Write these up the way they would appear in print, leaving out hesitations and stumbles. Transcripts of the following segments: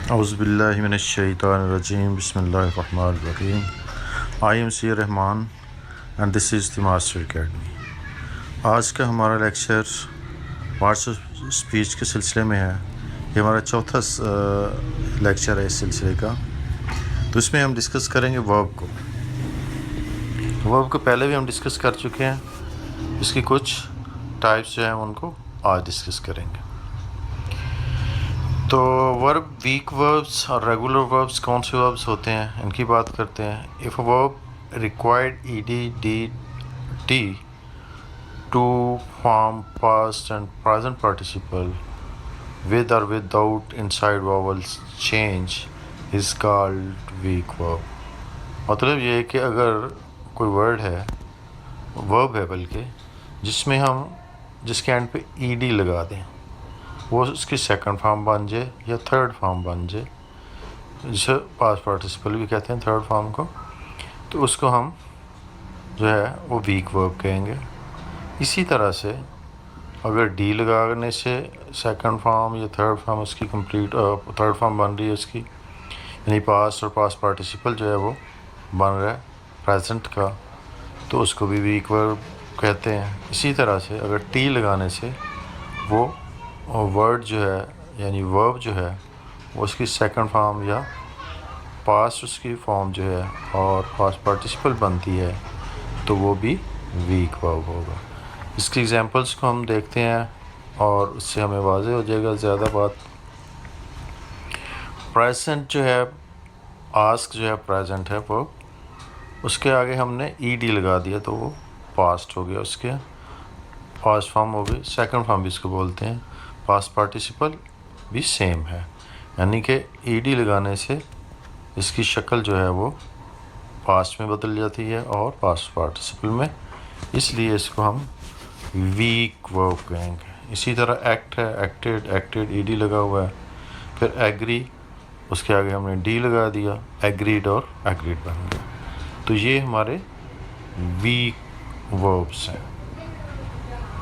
Auzubillahiminash-shaytanir-rajim. Bismillahir-rahmanir-rahim. I am Sir Rahman and this is the Master Academy. आज का हमारा lecture parts of speech के सिलसिले में है। ये हमारा चौथा लेक्चर है इस सिलसिले का। तो इसमें हम डिस्कस करेंगे वर्ब को। वर्ब को पहले भी हम डिस्कस कर चुके हैं। इसकी कुछ टाइप्स जो हैं उनको आज डिस्कस करेंगे। तो वर्ब, वीक वर्ब्स और रेगुलर वर्ब्स कौन से वर्ब्स होते हैं इनकी बात करते हैं। If a verb required ed to form past and present participle with or without inside vowels change is called weak verb। मतलब ये है कि अगर कोई वर्ड है, वर्ब है बल्कि, जिसके एंड पे ed लगा दें, वो उसकी सेकंड फॉर्म बन जाए या थर्ड फॉर्म बन जाए, जिसे पास्ट पार्टिसिपल भी कहते हैं थर्ड फॉर्म को, तो उसको हम जो है वो वीक वर्ब कहेंगे। इसी तरह से अगर डी लगाने से सेकंड फॉर्म या थर्ड फॉर्म उसकी कंप्लीट थर्ड फॉर्म बन रही है उसकी, यानी पास्ट और पास्ट पार्टिसिपल जो है वो बन रहा है प्रेजेंट का, तो उसको भी वीक वर्ब कहते हैं। इसी तरह से अगर टी लगाने से वो वर्ड जो है यानी वर्ब जो है वो उसकी सेकंड फॉर्म या पास्ट उसकी फॉर्म जो है और पास्ट पार्टिसिपल बनती है, तो वो भी वीक वर्ब होगा। इसकी एग्जांपल्स को हम देखते हैं और उससे हमें वाज़ेह हो जाएगा ज़्यादा बात। प्रेजेंट जो है, आस्क जो है प्रेजेंट है वर्ब, उसके आगे हमने ईडी लगा दिया तो वो पास्ट हो गया, उसके पास्ट फॉर्म हो गई, सेकंड फॉर्म भी इसको बोलते हैं। पास्ट पार्टिसिपल भी सेम है, यानी कि ईडी लगाने से इसकी शक्ल जो है वो पास्ट में बदल जाती है और पास्ट पार्टिसिपल में, इसलिए इसको हम वीक वर्ब कहेंगे। इसी तरह एक्ट है, एक्टेड ईडी लगा हुआ है। फिर एग्री, उसके आगे हमने डी लगा दिया, एग्रीड और एग्रीड बन गया। तो ये हमारे वीक वर्ब्स हैं।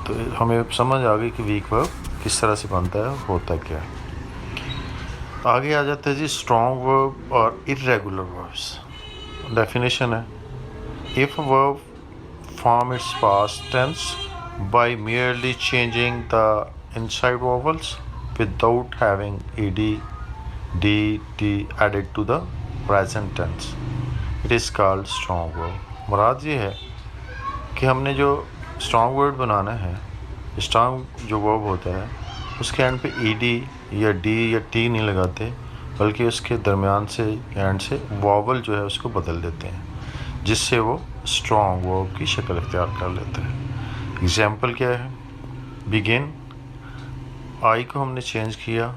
तो हमें समझ आ गई कि वीक वर्ब किस तरह से बनता है, होता क्या है। आगे आ जाता है जी स्ट्रॉन्ग वर्ब और इर्रेगुलर वर्ब्स। डेफिनेशन है, if a verb form its past tense by merely changing the inside vowels without having ed, d, t added to the present tense, it is called strong verb। मुराद ये है कि हमने जो strong word बनाना है, strong जो verb होता है उसके एंड पे ed या d या t नहीं लगाते, बल्कि उसके दरमियान से एंड से वॉवल जो है उसको बदल देते हैं, जिससे वो स्ट्रॉन्ग वर्ब की शक्ल इख्तियार कर लेता है। एग्जाम्पल क्या है, बिगिन, आई को हमने चेंज किया,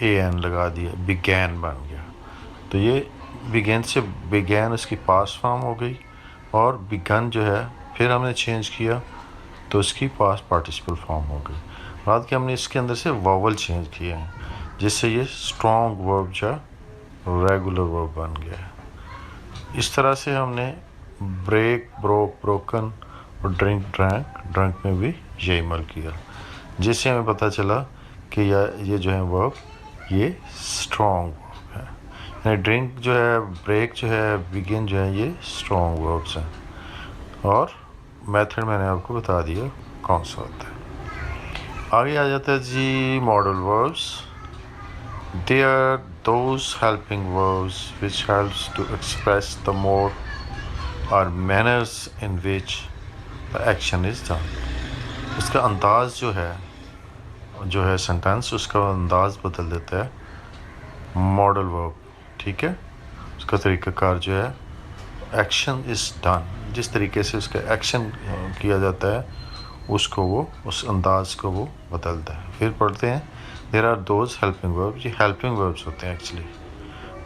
ए एन लगा दिया, बिगैन बन गया। तो ये बिगैन से बिगैन उसकी पास्ट फॉर्म हो गई, और बिगन जो है फिर हमने चेंज किया तो उसकी पास्ट पार्टिसिपल फॉर्म हो गई। बाद कि हमने इसके अंदर से वॉवल चेंज किए हैं, जिससे ये स्ट्रॉन्ग वर्ब या रेगुलर वर्ब बन गया है। इस तरह से हमने ब्रेक, ब्रोक, ब्रोकन और ड्रिंक, ड्रैंक, ड्रंक में भी यही अमल किया, जिससे हमें पता चला कि ये जो है वर्ब ये स्ट्रॉन्ग वर्ब है। यानी ड्रिंक जो है, ब्रेक जो है, बिगिन जो है, ये स्ट्रॉन्ग वर्ब्स हैं। और मेथड मैंने आपको बता दिया कौन सा होता है। आगे आ जाता है जी modal verbs. They are those helping verbs which helps to express the mode or manners in which the action is done। उसका अंदाज़ जो है सेंटेंस, उसका अंदाज़ बदल देता है मॉडल वर्ब, ठीक है। उसका तरीक़ाकार जो है, एक्शन इज़ डन, जिस तरीके से उसका एक्शन किया जाता है उसको वो, उस अंदाज़ को वो बदलता है। फिर पढ़ते हैं, there are those helping verbs, ये हेल्पिंग वर्ब्स होते हैं actually,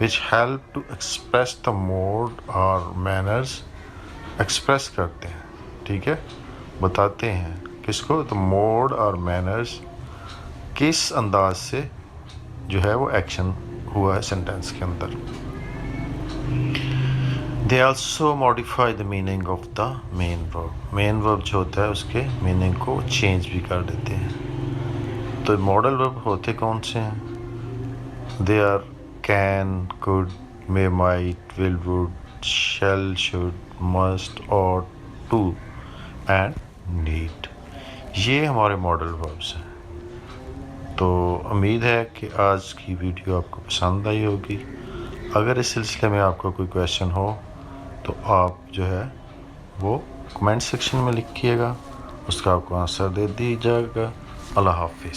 which help to express the mode और मैनर्स, एक्सप्रेस करते हैं, ठीक है, बताते हैं किसको, द मोड और मैनर्स, किस अंदाज से जो है वो एक्शन हुआ है सेंटेंस के अंदर। They also modify the meaning of the main verb, main verb जो होता है उसके मीनिंग को चेंज भी कर देते हैं। तो मॉडल वर्ब होते कौन से हैं, they are can, could, may, might, will, would, shall, should, must, ought, to and need, ये हमारे मॉडल वर्ब्स हैं। तो उम्मीद है कि आज की वीडियो आपको पसंद आई होगी। अगर इस सिलसिले में आपका कोई क्वेश्चन हो तो आप जो है वो कमेंट सेक्शन में लिखिएगा, उसका आपको आंसर दे दिया जाएगा। अल्लाह हाफिज़।